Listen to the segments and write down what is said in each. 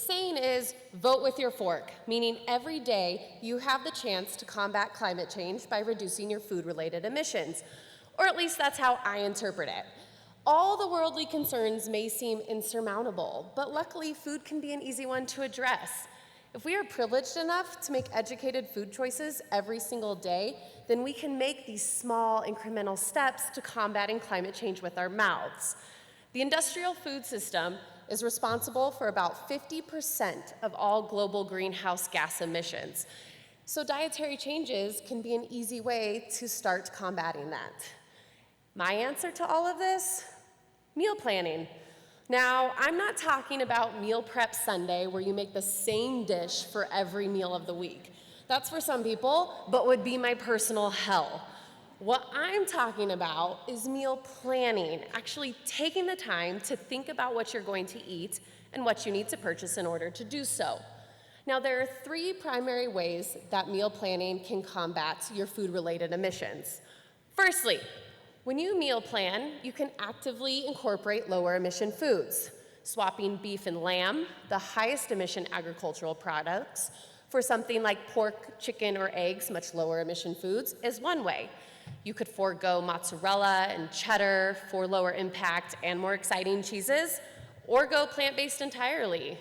saying is, vote with your fork, meaning every day you have the chance to combat climate change by reducing your food-related emissions. Or at least that's how I interpret it. All the worldly concerns may seem insurmountable, but luckily food can be an easy one to address. If we are privileged enough to make educated food choices every single day, then we can make these small incremental steps to combating climate change with our mouths. The industrial food system is responsible for about 50% of all global greenhouse gas emissions. So dietary changes can be an easy way to start combating that. My answer to all of this? Meal planning. Now, I'm not talking about meal prep Sunday where you make the same dish for every meal of the week. That's for some people, but would be my personal hell. What I'm talking about is meal planning, actually taking the time to think about what you're going to eat and what you need to purchase in order to do so. Now, there are 3 primary ways that meal planning can combat your food-related emissions. Firstly, when you meal plan, you can actively incorporate lower emission foods. Swapping beef and lamb, the highest emission agricultural products, for something like pork, chicken, or eggs, much lower emission foods, is one way. You could forego mozzarella and cheddar for lower impact and more exciting cheeses, or go plant-based entirely.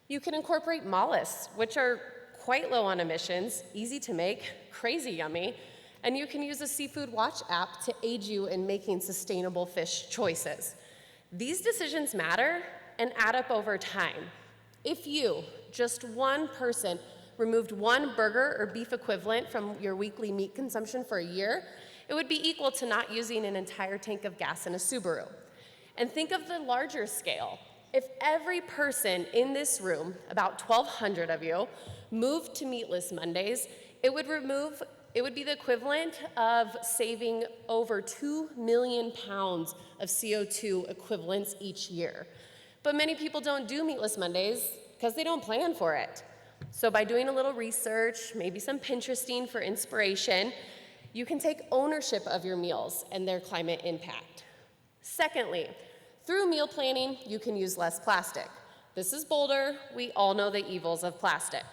You can incorporate mollusks, which are quite low on emissions, easy to make, crazy yummy, and you can use a Seafood Watch app to aid you in making sustainable fish choices. These decisions matter and add up over time. If you, just one person, removed one burger or beef equivalent from your weekly meat consumption for a year, it would be equal to not using an entire tank of gas in a Subaru. And think of the larger scale. If every person in this room, about 1,200 of you, moved to meatless Mondays, it would be the equivalent of saving over 2 million pounds of CO2 equivalents each year. But many people don't do meatless Mondays because they don't plan for it. So by doing a little research, maybe some Pinteresting for inspiration, you can take ownership of your meals and their climate impact. Secondly, through meal planning, you can use less plastic. This is Boulder. We all know the evils of plastic.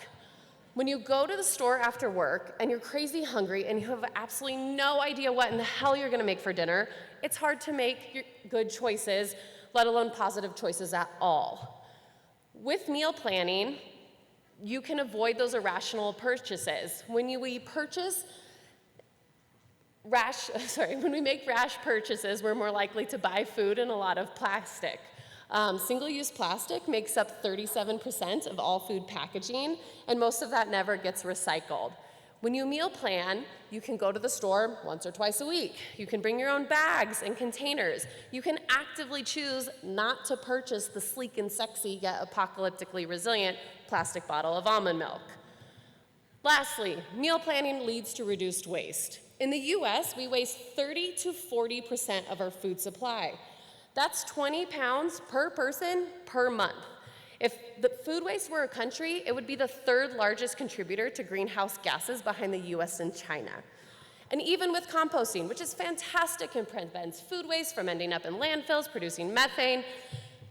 When you go to the store after work and you're crazy hungry and you have absolutely no idea what in the hell you're gonna make for dinner, it's hard to make your good choices, let alone positive choices at all. With meal planning, you can avoid those irrational purchases. When we make rash purchases, we're more likely to buy food and a lot of plastic. Single-use plastic makes up 37% of all food packaging, and most of that never gets recycled. When you meal plan, you can go to the store once or twice a week. You can bring your own bags and containers. You can actively choose not to purchase the sleek and sexy yet apocalyptically resilient plastic bottle of almond milk. Lastly, meal planning leads to reduced waste. In the US, we waste 30 to 40% of our food supply. That's 20 pounds per person per month. If the food waste were a country, it would be the 3rd largest contributor to greenhouse gases behind the US and China. And even with composting, which is fantastic and prevents food waste from ending up in landfills producing methane,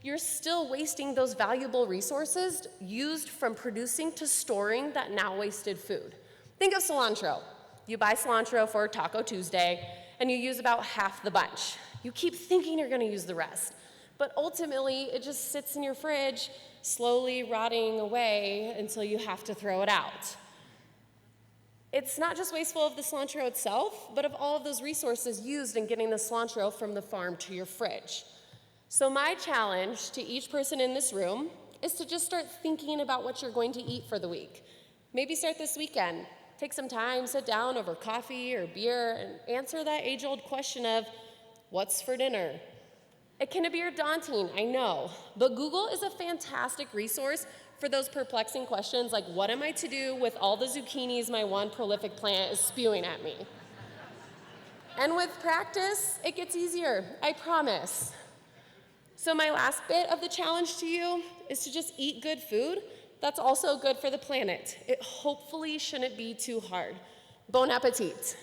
you're still wasting those valuable resources used from producing to storing that now wasted food. Think of cilantro. You buy cilantro for Taco Tuesday, and you use about half the bunch. You keep thinking you're gonna use the rest, but ultimately it just sits in your fridge, slowly rotting away until you have to throw it out. It's not just wasteful of the cilantro itself, but of all of those resources used in getting the cilantro from the farm to your fridge. So my challenge to each person in this room is to just start thinking about what you're going to eat for the week. Maybe start this weekend. Take some time, sit down over coffee or beer, and answer that age-old question of, what's for dinner? It can appear daunting, I know, but Google is a fantastic resource for those perplexing questions like, what am I to do with all the zucchinis my one prolific plant is spewing at me? And with practice, it gets easier, I promise. So my last bit of the challenge to you is to just eat good food that's also good for the planet. It hopefully shouldn't be too hard. Bon appetit.